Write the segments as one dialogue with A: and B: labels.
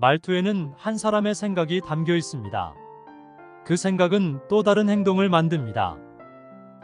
A: 말투에는 한 사람의 생각이 담겨 있습니다. 그 생각은 또 다른 행동을 만듭니다.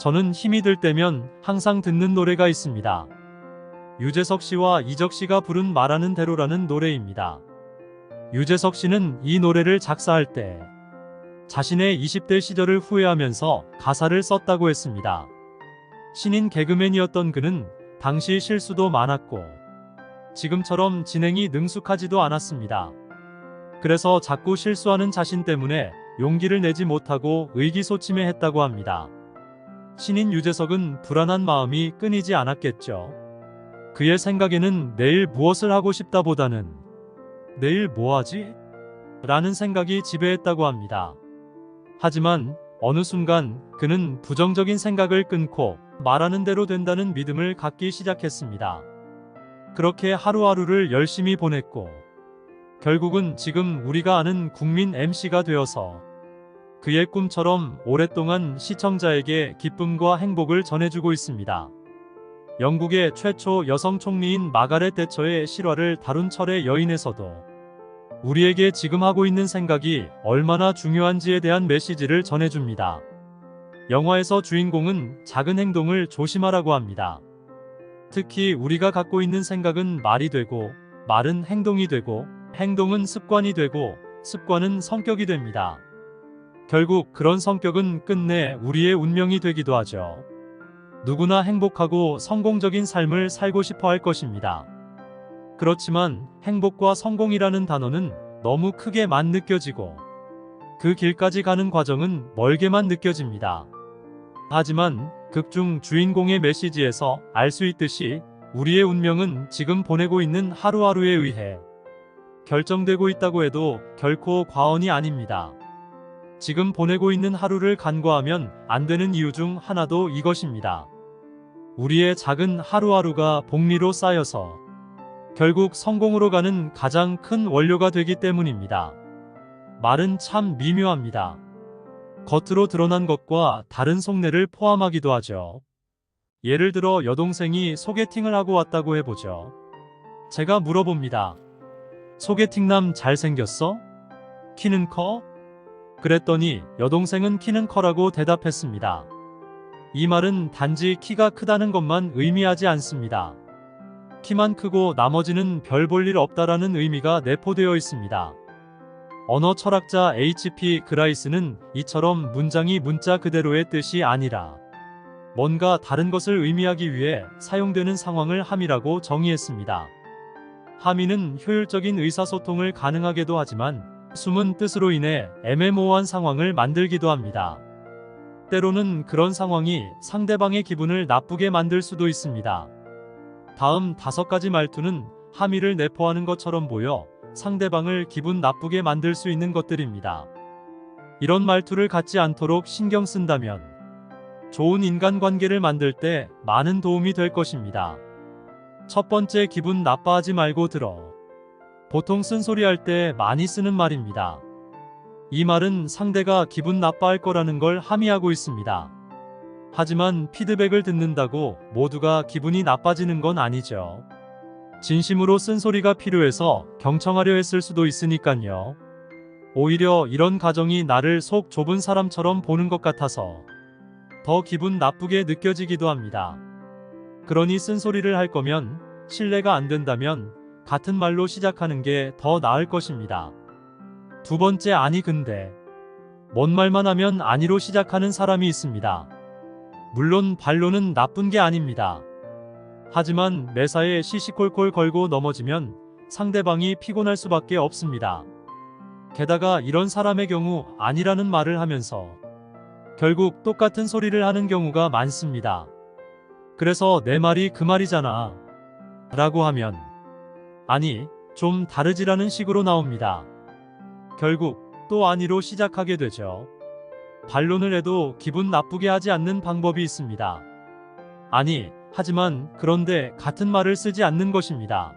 A: 저는 힘이 들 때면 항상 듣는 노래가 있습니다. 유재석 씨와 이적 씨가 부른 말하는 대로라는 노래입니다. 유재석 씨는 이 노래를 작사할 때 자신의 20대 시절을 후회하면서 가사를 썼다고 했습니다. 신인 개그맨이었던 그는 당시 실수도 많았고 지금처럼 진행이 능숙하지도 않았습니다. 그래서 자꾸 실수하는 자신 때문에 용기를 내지 못하고 의기소침해했다고 합니다. 신인 유재석은 불안한 마음이 끊이지 않았겠죠. 그의 생각에는 내일 무엇을 하고 싶다보다는 내일 뭐 하지? 라는 생각이 지배했다고 합니다. 하지만 어느 순간 그는 부정적인 생각을 끊고 말하는 대로 된다는 믿음을 갖기 시작했습니다. 그렇게 하루하루를 열심히 보냈고 결국은 지금 우리가 아는 국민 MC가 되어서 그의 꿈처럼 오랫동안 시청자에게 기쁨과 행복을 전해주고 있습니다. 영국의 최초 여성 총리인 마가렛 대처의 실화를 다룬 철의 여인에서도 우리에게 지금 하고 있는 생각이 얼마나 중요한지에 대한 메시지를 전해줍니다. 영화에서 주인공은 작은 행동을 조심하라고 합니다. 특히 우리가 갖고 있는 생각은 말이 되고, 말은 행동이 되고, 행동은 습관이 되고, 습관은 성격이 됩니다. 결국 그런 성격은 끝내 우리의 운명이 되기도 하죠. 누구나 행복하고 성공적인 삶을 살고 싶어 할 것입니다. 그렇지만 행복과 성공이라는 단어는 너무 크게만 느껴지고 그 길까지 가는 과정은 멀게만 느껴집니다. 하지만 극중 주인공의 메시지에서 알 수 있듯이 우리의 운명은 지금 보내고 있는 하루하루에 의해 결정되고 있다고 해도 결코 과언이 아닙니다. 지금 보내고 있는 하루를 간과하면 안 되는 이유 중 하나도 이것입니다. 우리의 작은 하루하루가 복리로 쌓여서 결국 성공으로 가는 가장 큰 원료가 되기 때문입니다. 말은 참 미묘합니다. 겉으로 드러난 것과 다른 속내를 포함하기도 하죠. 예를 들어 여동생이 소개팅을 하고 왔다고 해보죠. 제가 물어봅니다. 소개팅남 잘생겼어? 키는 커? 그랬더니 여동생은 키는 커라고 대답했습니다. 이 말은 단지 키가 크다는 것만 의미하지 않습니다. 키만 크고 나머지는 별 볼 일 없다라는 의미가 내포되어 있습니다. 언어 철학자 H.P. 그라이스는 이처럼 문장이 문자 그대로의 뜻이 아니라 뭔가 다른 것을 의미하기 위해 사용되는 상황을 함이라고 정의했습니다. 함의는 효율적인 의사소통을 가능하게도 하지만 숨은 뜻으로 인해 애매모호한 상황을 만들기도 합니다. 때로는 그런 상황이 상대방의 기분을 나쁘게 만들 수도 있습니다. 다음 5가지 말투는 함의를 내포하는 것처럼 보여 상대방을 기분 나쁘게 만들 수 있는 것들입니다. 이런 말투를 갖지 않도록 신경 쓴다면 좋은 인간관계를 만들 때 많은 도움이 될 것입니다. 첫 번째, 기분 나빠하지 말고 들어. 보통 쓴소리할 때 많이 쓰는 말입니다. 이 말은 상대가 기분 나빠할 거라는 걸 함의하고 있습니다. 하지만 피드백을 듣는다고 모두가 기분이 나빠지는 건 아니죠. 진심으로 쓴소리가 필요해서 경청하려 했을 수도 있으니깐요. 오히려 이런 가정이 나를 속 좁은 사람처럼 보는 것 같아서 더 기분 나쁘게 느껴지기도 합니다. 그러니 쓴소리를 할 거면 신뢰가 안 된다면 같은 말로 시작하는 게 더 나을 것입니다. 두 번째, 아니 근데. 뭔 말만 하면 아니로 시작하는 사람이 있습니다. 물론 반론은 나쁜 게 아닙니다. 하지만 매사에 시시콜콜 걸고 넘어지면 상대방이 피곤할 수밖에 없습니다. 게다가 이런 사람의 경우 아니라는 말을 하면서 결국 똑같은 소리를 하는 경우가 많습니다. 그래서 내 말이 그 말이잖아 라고 하면 아니, 좀 다르지라는 식으로 나옵니다. 결국 또 아니로 시작하게 되죠. 반론을 해도 기분 나쁘게 하지 않는 방법이 있습니다. 아니, 하지만 그런데 같은 말을 쓰지 않는 것입니다.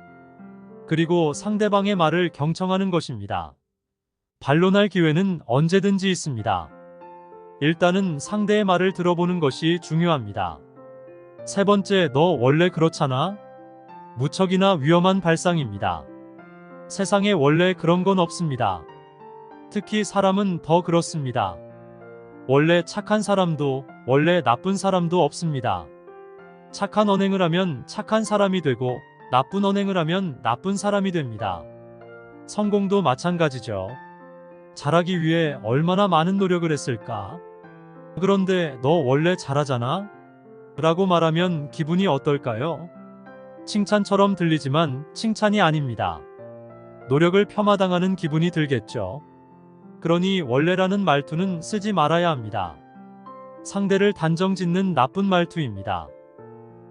A: 그리고 상대방의 말을 경청하는 것입니다. 반론할 기회는 언제든지 있습니다. 일단은 상대의 말을 들어보는 것이 중요합니다. 세 번째, 너 원래 그렇잖아? 무척이나 위험한 발상입니다. 세상에 원래 그런 건 없습니다. 특히 사람은 더 그렇습니다. 원래 착한 사람도, 원래 나쁜 사람도 없습니다. 착한 언행을 하면 착한 사람이 되고, 나쁜 언행을 하면 나쁜 사람이 됩니다. 성공도 마찬가지죠. 잘하기 위해 얼마나 많은 노력을 했을까? 그런데 너 원래 잘하잖아? 라고 말하면 기분이 어떨까요? 칭찬처럼 들리지만 칭찬이 아닙니다. 노력을 폄하당하는 기분이 들겠죠. 그러니 원래라는 말투는 쓰지 말아야 합니다. 상대를 단정짓는 나쁜 말투입니다.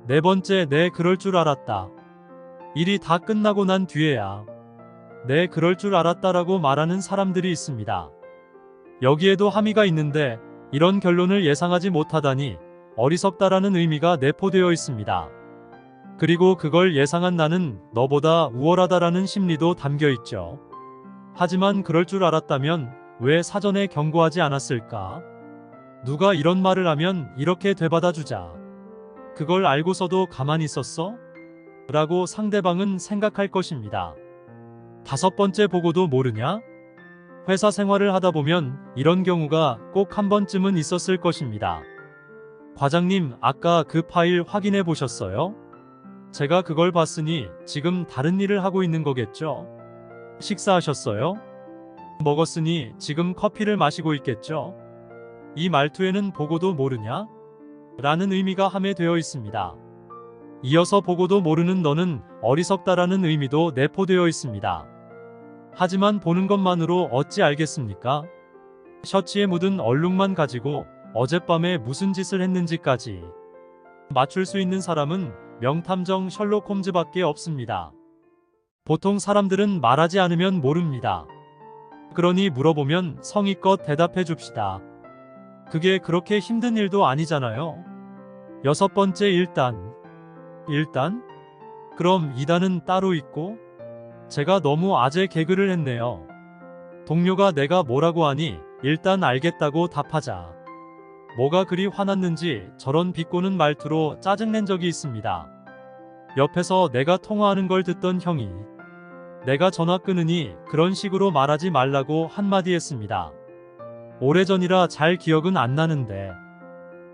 A: 네 번째, 내 그럴 줄 알았다. 일이 다 끝나고 난 뒤에야 내 그럴 줄 알았다라고 말하는 사람들이 있습니다. 여기에도 함의가 있는데 이런 결론을 예상하지 못하다니 어리석다라는 의미가 내포되어 있습니다. 그리고 그걸 예상한 나는 너보다 우월하다라는 심리도 담겨 있죠. 하지만 그럴 줄 알았다면 왜 사전에 경고하지 않았을까? 누가 이런 말을 하면 이렇게 되받아주자. 그걸 알고서도 가만히 있었어? 라고 상대방은 생각할 것입니다. 다섯 번째, 보고도 모르냐? 회사 생활을 하다 보면 이런 경우가 꼭 한 번쯤은 있었을 것입니다. 과장님, 아까 그 파일 확인해 보셨어요? 제가 그걸 봤으니 지금 다른 일을 하고 있는 거겠죠? 식사하셨어요? 먹었으니 지금 커피를 마시고 있겠죠? 이 말투에는 보고도 모르냐? 라는 의미가 함유되어 있습니다. 이어서 보고도 모르는 너는 어리석다라는 의미도 내포되어 있습니다. 하지만 보는 것만으로 어찌 알겠습니까? 셔츠에 묻은 얼룩만 가지고 어젯밤에 무슨 짓을 했는지까지 맞출 수 있는 사람은 명탐정 셜록 홈즈밖에 없습니다. 보통 사람들은 말하지 않으면 모릅니다. 그러니 물어보면 성의껏 대답해 줍시다. 그게 그렇게 힘든 일도 아니잖아요. 여섯 번째, 1단. 1단? 그럼 2단은 따로 있고? 제가 너무 아재 개그를 했네요. 동료가 내가 뭐라고 하니 일단 알겠다고 답하자. 뭐가 그리 화났는지 저런 비꼬는 말투로 짜증낸 적이 있습니다. 옆에서 내가 통화하는 걸 듣던 형이 내가 전화 끊으니 그런 식으로 말하지 말라고 한마디 했습니다. 오래전이라 잘 기억은 안 나는데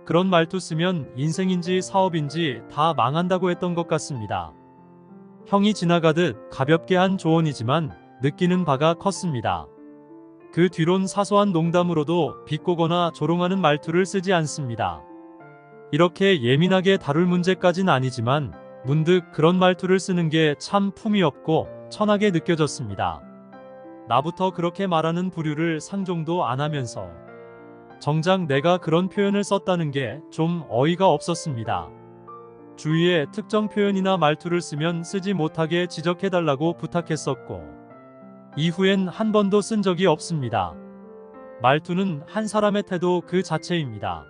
A: 그런 말투 쓰면 인생인지 사업인지 다 망한다고 했던 것 같습니다. 형이 지나가듯 가볍게 한 조언이지만 느끼는 바가 컸습니다. 그 뒤론 사소한 농담으로도 비꼬거나 조롱하는 말투를 쓰지 않습니다. 이렇게 예민하게 다룰 문제까진 아니지만 문득 그런 말투를 쓰는 게 참 품이 없고 천하게 느껴졌습니다. 나부터 그렇게 말하는 부류를 상종도 안 하면서 정작 내가 그런 표현을 썼다는 게 좀 어이가 없었습니다. 주위에 특정 표현이나 말투를 쓰면 쓰지 못하게 지적해달라고 부탁했었고 이후엔 한 번도 쓴 적이 없습니다. 말투는 한 사람의 태도 그 자체입니다.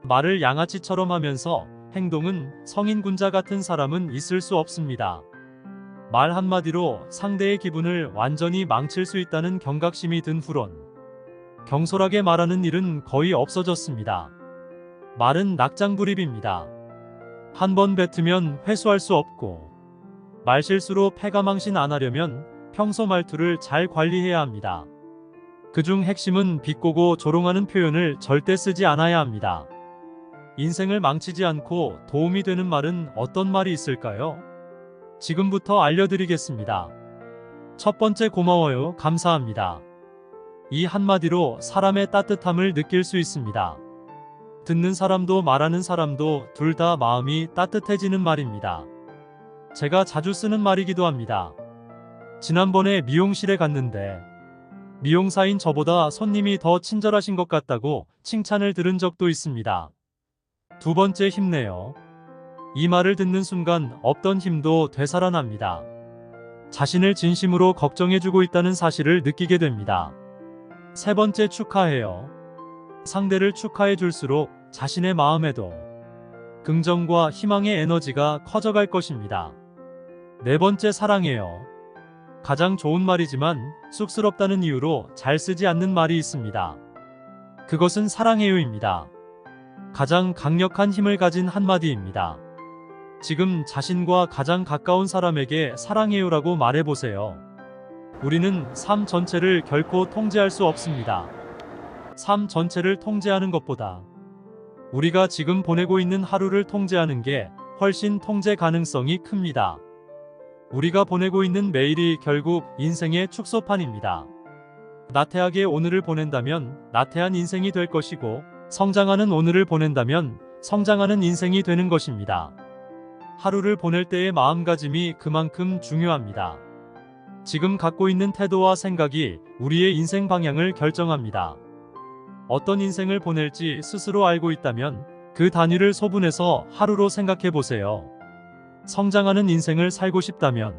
A: 말을 양아치처럼 하면서 행동은 성인군자 같은 사람은 있을 수 없습니다. 말 한마디로 상대의 기분을 완전히 망칠 수 있다는 경각심이 든 후론 경솔하게 말하는 일은 거의 없어졌습니다. 말은 낙장불입입니다. 한 번 뱉으면 회수할 수 없고 말실수로 패가망신 안 하려면 평소 말투를 잘 관리해야 합니다. 그중 핵심은 비꼬고 조롱하는 표현을 절대 쓰지 않아야 합니다. 인생을 망치지 않고 도움이 되는 말은 어떤 말이 있을까요? 지금부터 알려드리겠습니다. 첫 번째, 고마워요, 감사합니다. 이 한마디로 사람의 따뜻함을 느낄 수 있습니다. 듣는 사람도 말하는 사람도 둘 다 마음이 따뜻해지는 말입니다. 제가 자주 쓰는 말이기도 합니다. 지난번에 미용실에 갔는데 미용사인 저보다 손님이 더 친절하신 것 같다고 칭찬을 들은 적도 있습니다. 두 번째, 힘내요. 이 말을 듣는 순간 없던 힘도 되살아납니다. 자신을 진심으로 걱정해주고 있다는 사실을 느끼게 됩니다. 세 번째, 축하해요. 상대를 축하해 줄수록 자신의 마음에도 긍정과 희망의 에너지가 커져갈 것입니다. 네 번째, 사랑해요. 가장 좋은 말이지만 쑥스럽다는 이유로 잘 쓰지 않는 말이 있습니다. 그것은 사랑해요입니다. 가장 강력한 힘을 가진 한마디입니다. 지금 자신과 가장 가까운 사람에게 사랑해요라고 말해보세요. 우리는 삶 전체를 결코 통제할 수 없습니다. 삶 전체를 통제하는 것보다 우리가 지금 보내고 있는 하루를 통제하는 게 훨씬 통제 가능성이 큽니다. 우리가 보내고 있는 매일이 결국 인생의 축소판입니다. 나태하게 오늘을 보낸다면 나태한 인생이 될 것이고, 성장하는 오늘을 보낸다면 성장하는 인생이 되는 것입니다. 하루를 보낼 때의 마음가짐이 그만큼 중요합니다. 지금 갖고 있는 태도와 생각이 우리의 인생 방향을 결정합니다. 어떤 인생을 보낼지 스스로 알고 있다면 그 단위를 소분해서 하루로 생각해 보세요. 성장하는 인생을 살고 싶다면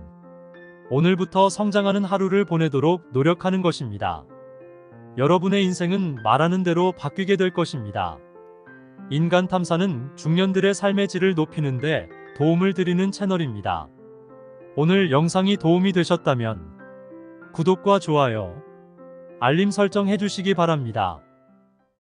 A: 오늘부터 성장하는 하루를 보내도록 노력하는 것입니다. 여러분의 인생은 말하는 대로 바뀌게 될 것입니다. 인간 탐사는 중년들의 삶의 질을 높이는데 도움을 드리는 채널입니다. 오늘 영상이 도움이 되셨다면 구독과 좋아요, 알림 설정 해주시기 바랍니다.